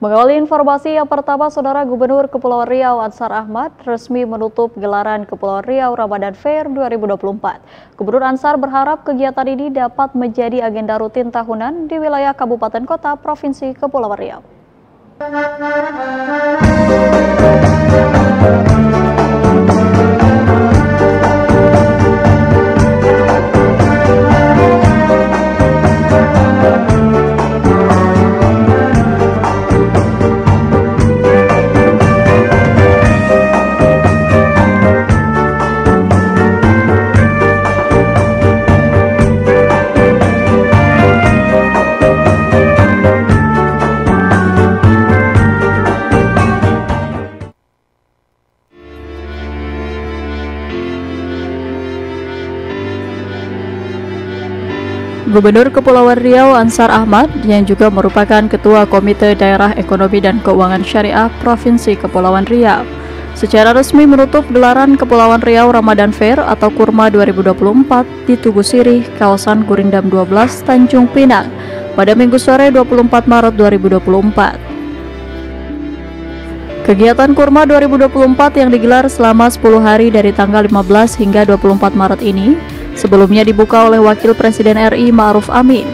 Mengawali informasi yang pertama, Saudara Gubernur Kepulauan Riau Ansar Ahmad resmi menutup gelaran Kepulauan Riau Ramadan Fair 2024. Gubernur Ansar berharap kegiatan ini dapat menjadi agenda rutin tahunan di wilayah Kabupaten Kota Provinsi Kepulauan Riau. Gubernur Kepulauan Riau Ansar Ahmad yang juga merupakan Ketua Komite Daerah Ekonomi dan Keuangan Syariah Provinsi Kepulauan Riau secara resmi menutup gelaran Kepulauan Riau Ramadan Fair atau Kurma 2024 di Tugu Sirih, kawasan Gurindam 12, Tanjung Pinang pada Minggu sore 24 Maret 2024. Kegiatan Kurma 2024 yang digelar selama 10 hari dari tanggal 15 hingga 24 Maret ini sebelumnya dibuka oleh Wakil Presiden RI Ma'ruf Amin.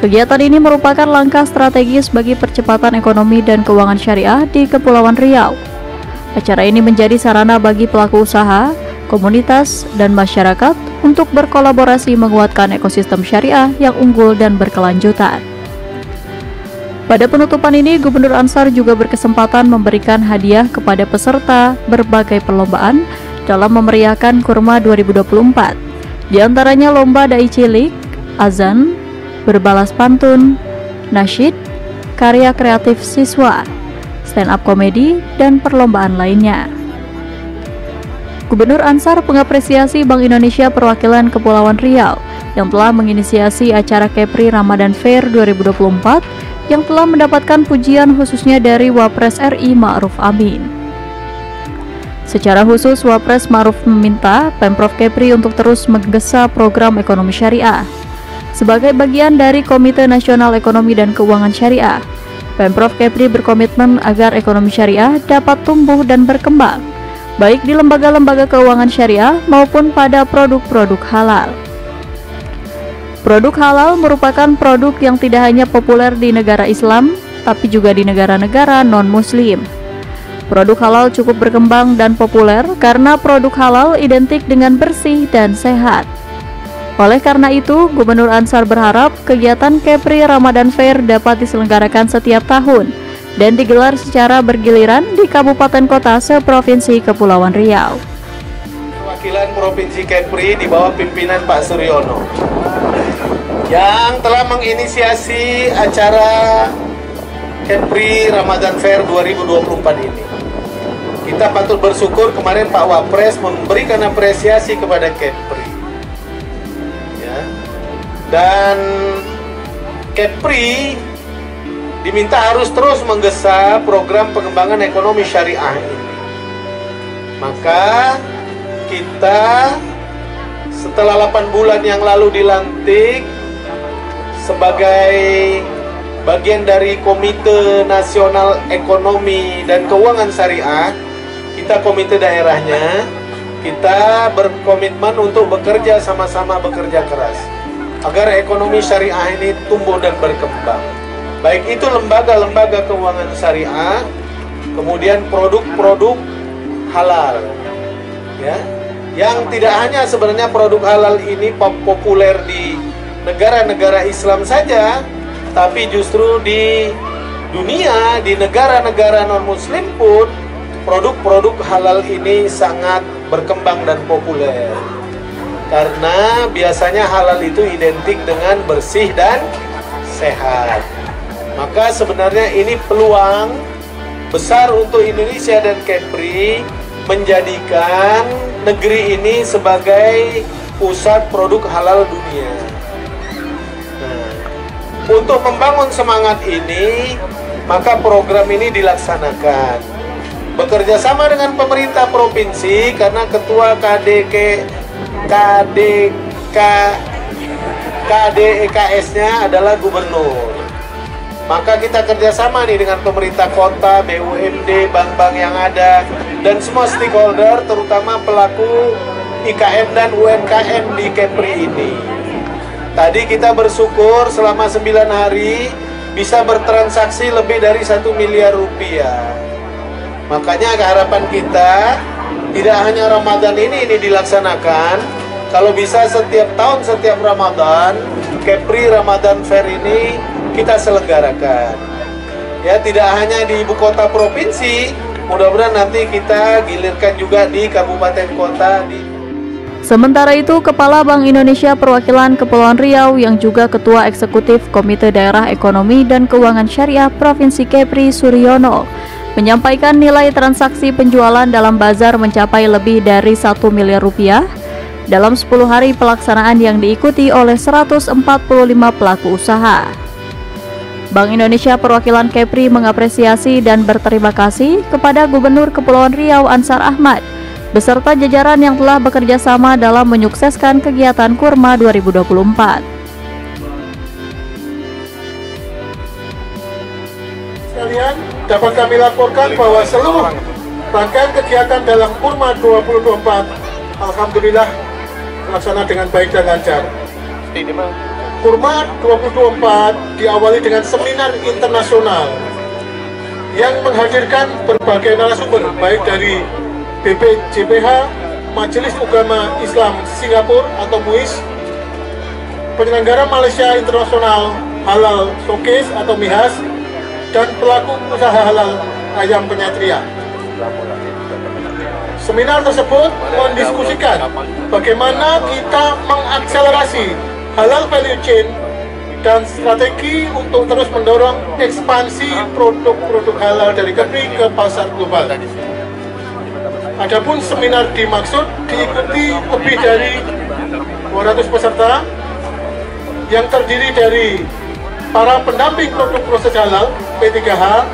Kegiatan ini merupakan langkah strategis bagi percepatan ekonomi dan keuangan syariah di Kepulauan Riau. Acara ini menjadi sarana bagi pelaku usaha, komunitas, dan masyarakat untuk berkolaborasi menguatkan ekosistem syariah yang unggul dan berkelanjutan. Pada penutupan ini, Gubernur Ansar juga berkesempatan memberikan hadiah kepada peserta berbagai perlombaan dalam memeriahkan Kurma 2024, di antaranya lomba dai cilik, azan, berbalas pantun, nasyid, karya kreatif siswa, stand up komedi, dan perlombaan lainnya. Gubernur Ansar mengapresiasi Bank Indonesia Perwakilan Kepulauan Riau yang telah menginisiasi acara Kepri Ramadan Fair 2024 yang telah mendapatkan pujian khususnya dari Wapres RI Ma'ruf Amin. Secara khusus, Wapres Ma'ruf meminta Pemprov Kepri untuk terus menggesa program ekonomi syariah. Sebagai bagian dari Komite Nasional Ekonomi dan Keuangan Syariah, Pemprov Kepri berkomitmen agar ekonomi syariah dapat tumbuh dan berkembang, baik di lembaga-lembaga keuangan syariah maupun pada produk-produk halal. Produk halal merupakan produk yang tidak hanya populer di negara Islam, tapi juga di negara-negara non-Muslim. Produk halal cukup berkembang dan populer karena produk halal identik dengan bersih dan sehat. Oleh karena itu, Gubernur Ansar berharap kegiatan Kepri Ramadan Fair dapat diselenggarakan setiap tahun dan digelar secara bergiliran di kabupaten kota seprovinsi Kepulauan Riau. Perwakilan Provinsi Kepri di bawah pimpinan Pak Suryono yang telah menginisiasi acara Kepri Ramadan Fair 2024 ini. Kita patut bersyukur kemarin Pak Wapres memberikan apresiasi kepada Kepri. Ya. Dan Kepri diminta harus terus menggesa program pengembangan ekonomi syariah ini. Maka kita setelah 8 bulan yang lalu dilantik sebagai bagian dari Komite Nasional Ekonomi dan Keuangan Syariah, kita komite daerahnya, kita berkomitmen untuk bekerja sama-sama bekerja keras agar ekonomi syariah ini tumbuh dan berkembang. Baik itu lembaga-lembaga keuangan syariah, kemudian produk-produk halal, ya, yang tidak hanya sebenarnya produk halal ini populer di negara-negara Islam saja, tapi justru di dunia, di negara-negara non-Muslim pun produk-produk halal ini sangat berkembang dan populer. Karena biasanya halal itu identik dengan bersih dan sehat. Maka sebenarnya ini peluang besar untuk Indonesia dan Kepri menjadikan negeri ini sebagai pusat produk halal dunia. Nah, untuk membangun semangat ini, maka program ini dilaksanakan bekerja sama dengan pemerintah provinsi, karena ketua KDEKS-nya adalah gubernur. Maka kita kerjasama nih dengan pemerintah kota, BUMD, bank-bank yang ada, dan semua stakeholder, terutama pelaku IKM dan UMKM di Kepri ini. Tadi kita bersyukur selama 9 hari bisa bertransaksi lebih dari 1 miliar rupiah. Makanya harapan kita tidak hanya Ramadan ini dilaksanakan, kalau bisa setiap tahun, setiap Ramadan, Kepri Ramadan Fair ini kita selenggarakan. Ya, tidak hanya di ibu kota provinsi, mudah-mudahan nanti kita gilirkan juga di kabupaten kota. Sementara itu, Kepala Bank Indonesia Perwakilan Kepulauan Riau yang juga Ketua Eksekutif Komite Daerah Ekonomi dan Keuangan Syariah Provinsi Kepri, Suryono, menyampaikan nilai transaksi penjualan dalam bazar mencapai lebih dari 1 miliar rupiah dalam 10 hari pelaksanaan yang diikuti oleh 145 pelaku usaha. Bank Indonesia Perwakilan Kepri mengapresiasi dan berterima kasih kepada Gubernur Kepulauan Riau Ansar Ahmad beserta jajaran yang telah bekerja sama dalam menyukseskan kegiatan Kurma 2024. Sekalian, dapat kami laporkan bahwa seluruh rangkaian kegiatan dalam Kurma 2024 alhamdulillah terlaksana dengan baik dan lancar. Kurma 2024 diawali dengan seminar internasional yang menghadirkan berbagai narasumber baik dari BPJPH, Majelis Ugama Islam Singapura atau MUIS, penyelenggara Malaysia International Halal Showcase atau MIHAS, dan pelaku usaha halal ayam penyatria. Seminar tersebut mendiskusikan bagaimana kita mengakselerasi halal value chain dan strategi untuk terus mendorong ekspansi produk-produk halal dari Kepri ke pasar global. Adapun seminar dimaksud diikuti lebih dari 200 peserta yang terdiri dari para pendamping produk proses halal P3H,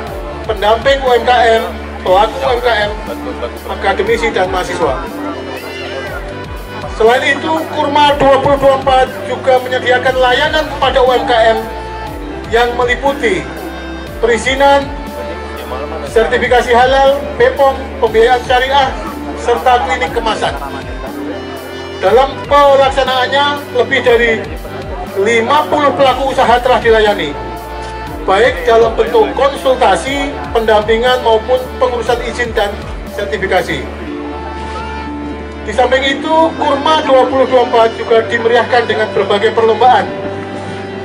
pendamping UMKM, pelaku UMKM, akademisi dan mahasiswa. Selain itu, Kurma 2024 juga menyediakan layanan kepada UMKM yang meliputi perizinan, sertifikasi halal, BPOM, pembiayaan syariah, serta klinik kemasan. Dalam pelaksanaannya, lebih dari 50 pelaku usaha telah dilayani, baik dalam bentuk konsultasi, pendampingan, maupun pengurusan izin dan sertifikasi. Di samping itu, Kurma 2024 juga dimeriahkan dengan berbagai perlombaan.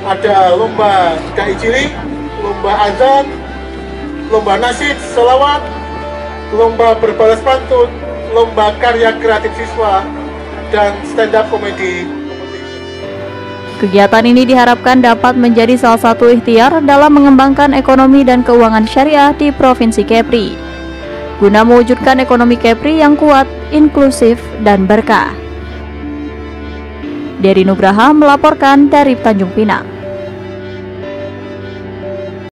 Ada lomba dai cilik, lomba azan, lomba nasyid, selawat, lomba berbalas pantun, lomba karya kreatif siswa, dan stand up comedy. Kegiatan ini diharapkan dapat menjadi salah satu ikhtiar dalam mengembangkan ekonomi dan keuangan syariah di Provinsi Kepri, guna mewujudkan ekonomi Kepri yang kuat, inklusif, dan berkah. Dery Nugraha melaporkan dari Tanjung Pinang.